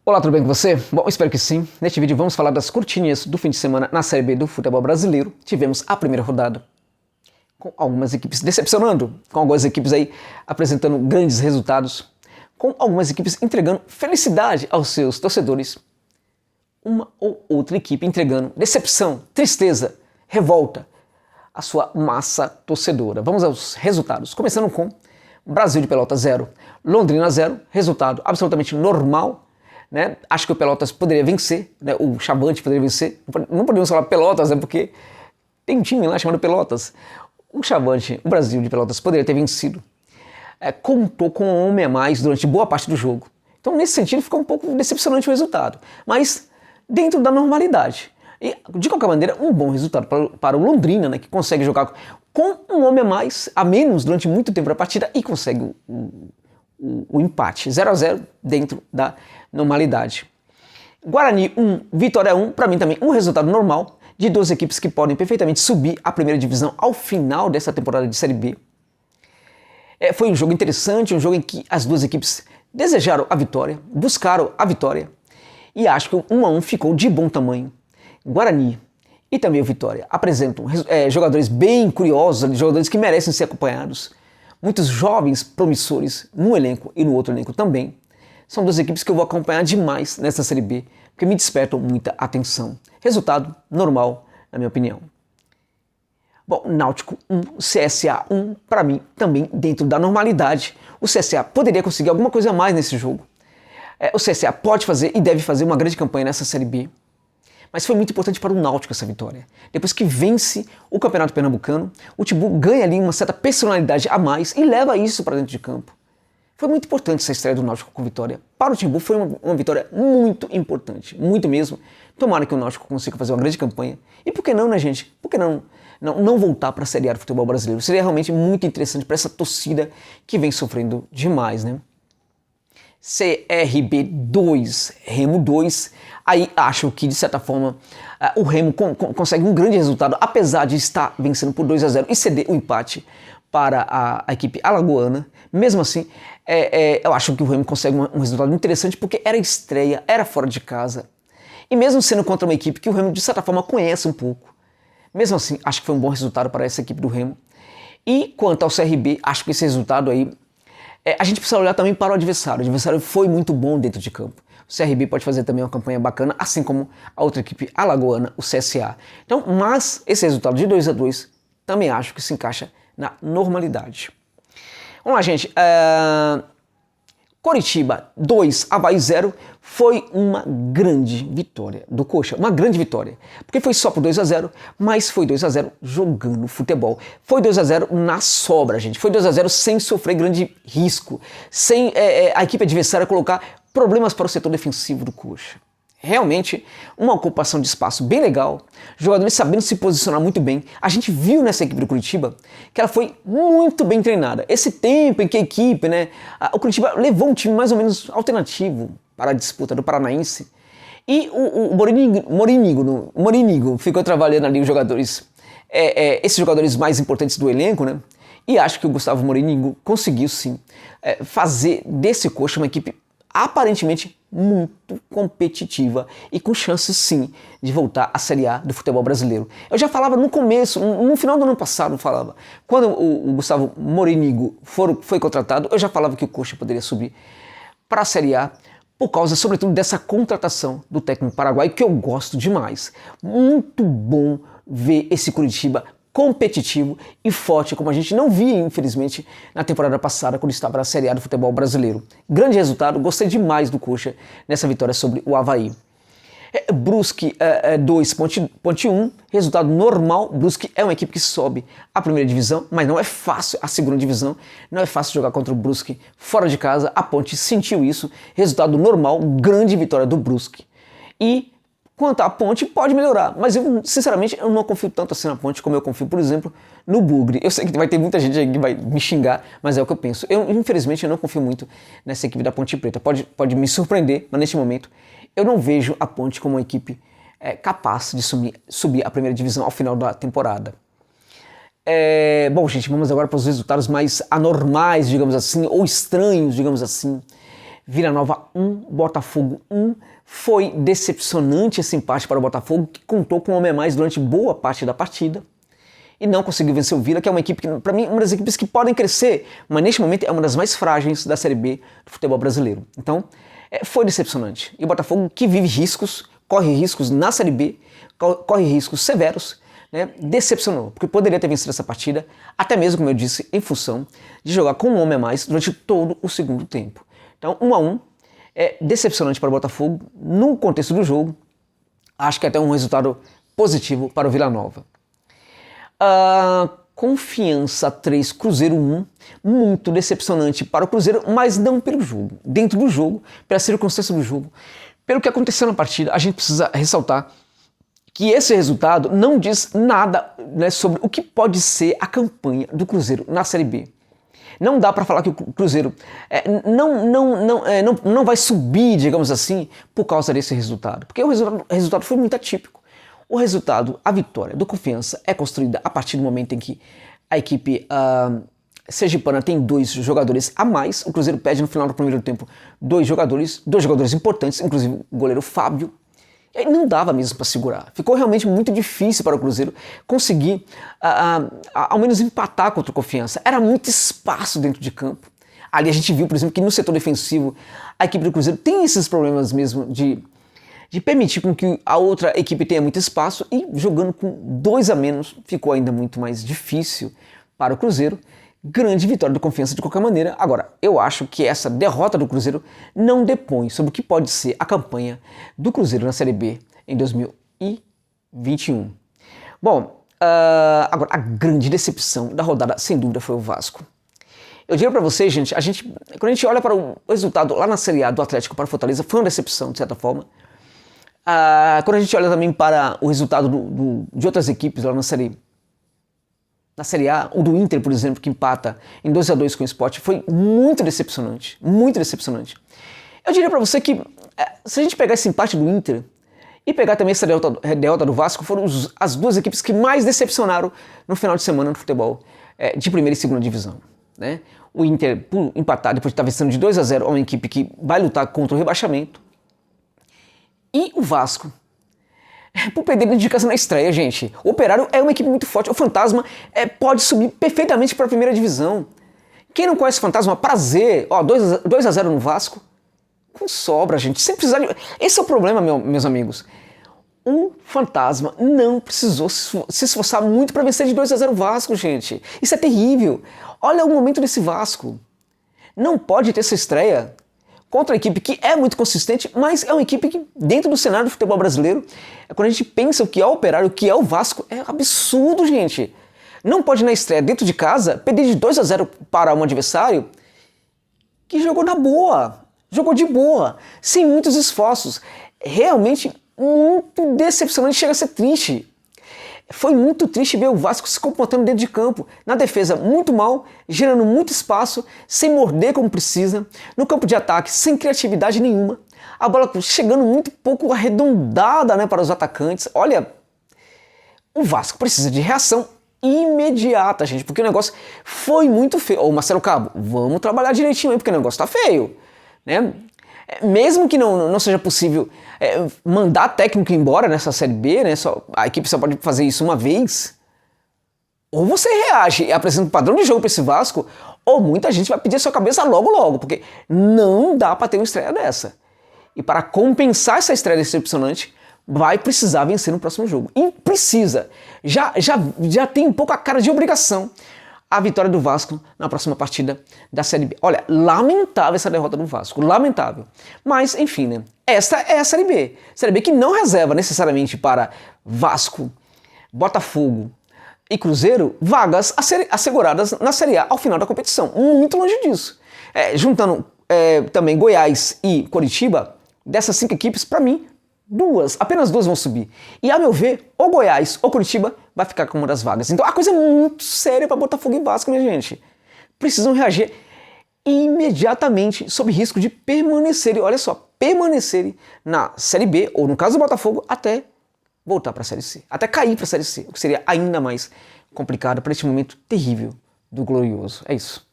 Olá, tudo bem com você? Bom, espero que sim. Neste vídeo vamos falar das cortinhas do fim de semana na Série B do futebol brasileiro. Tivemos a primeira rodada com algumas equipes decepcionando, com algumas equipes aí apresentando grandes resultados, com algumas equipes entregando felicidade aos seus torcedores, uma ou outra equipe entregando decepção, tristeza, revolta à sua massa torcedora. Vamos aos resultados, começando com Brasil de Pelotas 0, Londrina 0, resultado absolutamente normal. Né? Acho que o Pelotas poderia vencer, né? O Chavante poderia vencer. Não podemos falar Pelotas, né? Porque tem um time lá chamado Pelotas. O Chavante, o Brasil de Pelotas, poderia ter vencido. Contou com um homem a mais durante boa parte do jogo. Então, nesse sentido, ficou um pouco decepcionante o resultado. Mas dentro da normalidade. E, de qualquer maneira, um bom resultado para o Londrina, né? Que consegue jogar com um homem a menos durante muito tempo da partida e consegue o empate 0-0 dentro da normalidade. Guarani 1, Vitória 1, para mim também um resultado normal de duas equipes que podem perfeitamente subir à primeira divisão ao final dessa temporada de Série B. Foi um jogo interessante, um jogo em que as duas equipes desejaram a vitória, buscaram a vitória e acho que o 1-1 ficou de bom tamanho. Guarani e também o Vitória apresentam jogadores bem curiosos, jogadores que merecem ser acompanhados. Muitos jovens promissores num elenco e no outro elenco também. São duas equipes que eu vou acompanhar demais nessa Série B, porque me despertam muita atenção. Resultado normal, na minha opinião. Bom, Náutico 1, CSA 1, para mim também dentro da normalidade. O CSA poderia conseguir alguma coisa a mais nesse jogo. O CSA pode fazer e deve fazer uma grande campanha nessa Série B. Mas foi muito importante para o Náutico essa vitória. Depois que vence o Campeonato Pernambucano, o Timbu ganha ali uma certa personalidade a mais e leva isso para dentro de campo. Foi muito importante essa estreia do Náutico com vitória. Para o Timbu foi uma vitória muito importante, muito mesmo. Tomara que o Náutico consiga fazer uma grande campanha. E por que não, né, gente? Por que não voltar para a Série A do futebol brasileiro? Seria realmente muito interessante para essa torcida que vem sofrendo demais, né? CRB 2, Remo 2, aí acho que de certa forma o Remo consegue um grande resultado, apesar de estar vencendo por 2-0 e ceder o empate para a equipe alagoana. Mesmo assim, eu acho que o Remo consegue um resultado interessante porque era estreia, era fora de casa, e mesmo sendo contra uma equipe que o Remo de certa forma conhece um pouco, mesmo assim acho que foi um bom resultado para essa equipe do Remo. E quanto ao CRB, acho que esse resultado aí a gente precisa olhar também para o adversário. O adversário foi muito bom dentro de campo. O CRB pode fazer também uma campanha bacana, assim como a outra equipe alagoana, o CSA. Então, mas esse resultado de 2-2 também acho que se encaixa na normalidade. Vamos lá, gente. Coritiba 2, Avaí 0 foi uma grande vitória do Coxa, uma grande vitória, porque foi só por 2-0, mas foi 2-0 jogando futebol, foi 2-0 na sobra, gente, foi 2-0 sem sofrer grande risco, sem a equipe adversária colocar problemas para o setor defensivo do Coxa. Realmente uma ocupação de espaço bem legal, jogadores sabendo se posicionar muito bem. A gente viu nessa equipe do Curitiba que ela foi muito bem treinada. Esse tempo em que a equipe, né, o Curitiba levou um time mais ou menos alternativo para a disputa do Paranaense. E o Morinigo ficou trabalhando ali os jogadores, esses jogadores mais importantes do elenco, né? E acho que o Gustavo Morinigo conseguiu sim fazer desse Coxa uma equipe aparentemente muito competitiva e com chances sim de voltar à Série A do futebol brasileiro. Eu já falava no começo, no final do ano passado, quando o Gustavo Morinigo foi contratado, eu já falava que o Coxa poderia subir para a Série A por causa, sobretudo, dessa contratação do técnico paraguaio, que eu gosto demais. Muito bom ver esse Curitiba competitivo e forte, como a gente não via, infelizmente, na temporada passada, quando estava na Série A do futebol brasileiro. Grande resultado, gostei demais do Coxa nessa vitória sobre o Avaí. Brusque 2, Ponte 1, resultado normal. Brusque é uma equipe que sobe à primeira divisão, mas não é fácil a segunda divisão, não é fácil jogar contra o Brusque fora de casa. A Ponte sentiu isso, resultado normal, grande vitória do Brusque. E quanto à Ponte, pode melhorar, mas eu, sinceramente, eu não confio tanto assim na Ponte como eu confio, por exemplo, no Bugre. Eu sei que vai ter muita gente aí que vai me xingar, mas é o que eu penso. Infelizmente, eu não confio muito nessa equipe da Ponte Preta. Pode me surpreender, mas neste momento eu não vejo a Ponte como uma equipe capaz de subir a primeira divisão ao final da temporada. Bom, gente, vamos agora para os resultados mais anormais, digamos assim, ou estranhos, digamos assim, Vila Nova 1, Botafogo 1. Foi decepcionante esse empate para o Botafogo, que contou com um homem a mais durante boa parte da partida e não conseguiu vencer o Vila, que é uma equipe que, para mim, uma das equipes que podem crescer, mas neste momento é uma das mais frágeis da Série B do futebol brasileiro. Então, foi decepcionante. E o Botafogo, que vive riscos, corre riscos na Série B, corre riscos severos, né, decepcionou, porque poderia ter vencido essa partida, até mesmo, como eu disse, em função de jogar com um homem a mais durante todo o segundo tempo. Então, 1-1 é decepcionante para o Botafogo no contexto do jogo. Acho que é até um resultado positivo para o Vila Nova. Confiança 3, Cruzeiro 1, muito decepcionante para o Cruzeiro, mas não pelo jogo. Dentro do jogo, pela circunstância do jogo, pelo que aconteceu na partida, a gente precisa ressaltar que esse resultado não diz nada, né, sobre o que pode ser a campanha do Cruzeiro na Série B. Não dá para falar que o Cruzeiro não vai subir, digamos assim, por causa desse resultado, porque o resultado foi muito atípico. O resultado, a vitória do Confiança é construída a partir do momento em que a equipe sergipana tem 2 jogadores a mais. O Cruzeiro perde no final do primeiro tempo 2 jogadores importantes, inclusive o goleiro Fábio. E aí não dava mesmo para segurar. Ficou realmente muito difícil para o Cruzeiro conseguir ao menos empatar contra o Confiança. Era muito espaço dentro de campo. Ali a gente viu, por exemplo, que no setor defensivo a equipe do Cruzeiro tem esses problemas mesmo de permitir com que a outra equipe tenha muito espaço, e jogando com 2 a menos ficou ainda muito mais difícil para o Cruzeiro. Grande vitória do Confiança de qualquer maneira. Agora, eu acho que essa derrota do Cruzeiro não depõe sobre o que pode ser a campanha do Cruzeiro na Série B em 2021. Bom, agora a grande decepção da rodada, sem dúvida, foi o Vasco. Eu diria para vocês, gente, quando a gente olha para o resultado lá na Série A do Atlético para o Fortaleza, foi uma decepção, de certa forma. Quando a gente olha também para o resultado de outras equipes lá na Série A, o do Inter, por exemplo, que empata em 2-2 com o Sport, foi muito decepcionante, muito decepcionante. Eu diria para você que, se a gente pegar esse empate do Inter e pegar também essa derrota do Vasco, foram as 2 equipes que mais decepcionaram no final de semana no futebol de primeira e segunda divisão, né? O Inter, por empatar, depois de estar vencendo de 2-0, é uma equipe que vai lutar contra o rebaixamento. E o Vasco, por perder dedicação na estreia, gente. O Operário é uma equipe muito forte. O Fantasma pode subir perfeitamente para a primeira divisão. Quem não conhece o Fantasma, prazer. 2-0 no Vasco. Com sobra, gente. Sem precisar de... Esse é o problema, meus amigos. O Fantasma não precisou se esforçar muito para vencer de 2-0 o Vasco, gente. Isso é terrível. Olha o momento desse Vasco. Não pode ter essa estreia contra a equipe que é muito consistente, mas é uma equipe que, dentro do cenário do futebol brasileiro, quando a gente pensa o que é o Operário, o que é o Vasco, é absurdo, gente. Não pode, na estreia, dentro de casa, perder de 2-0 para um adversário que jogou na boa, jogou de boa, sem muitos esforços. Realmente muito decepcionante, chega a ser triste. Foi muito triste ver o Vasco se comportando dentro de campo, na defesa muito mal, gerando muito espaço, sem morder como precisa, no campo de ataque sem criatividade nenhuma, a bola chegando muito pouco arredondada, né, para os atacantes. Olha, o Vasco precisa de reação imediata, gente, porque o negócio foi muito feio. Ô, Marcelo Cabo, vamos trabalhar direitinho aí, porque o negócio tá feio, né? Mesmo que não seja possível mandar técnico embora nessa Série B, né? A equipe só pode fazer isso uma vez. Ou você reage e apresenta um padrão de jogo para esse Vasco, ou muita gente vai pedir a sua cabeça logo, porque não dá para ter uma estreia dessa. E para compensar essa estreia decepcionante, vai precisar vencer no próximo jogo. E precisa. Já tem um pouco a cara de obrigação a vitória do Vasco na próxima partida da Série B. Olha, lamentável essa derrota do Vasco, lamentável. Mas, enfim, né? Esta é a Série B. Série B que não reserva necessariamente para Vasco, Botafogo e Cruzeiro vagas asseguradas na Série A ao final da competição. Muito longe disso. Juntando também Goiás e Coritiba, dessas 5 equipes, para mim, apenas duas vão subir. E, a meu ver, ou Goiás ou Coritiba vai ficar com uma das vagas. Então a coisa é muito séria para Botafogo e Vasco, minha gente. Precisam reagir imediatamente sob risco de permanecerem, olha só, permanecerem na Série B, ou no caso do Botafogo, até voltar para a Série C. Até cair para a Série C, o que seria ainda mais complicado para este momento terrível do Glorioso. É isso.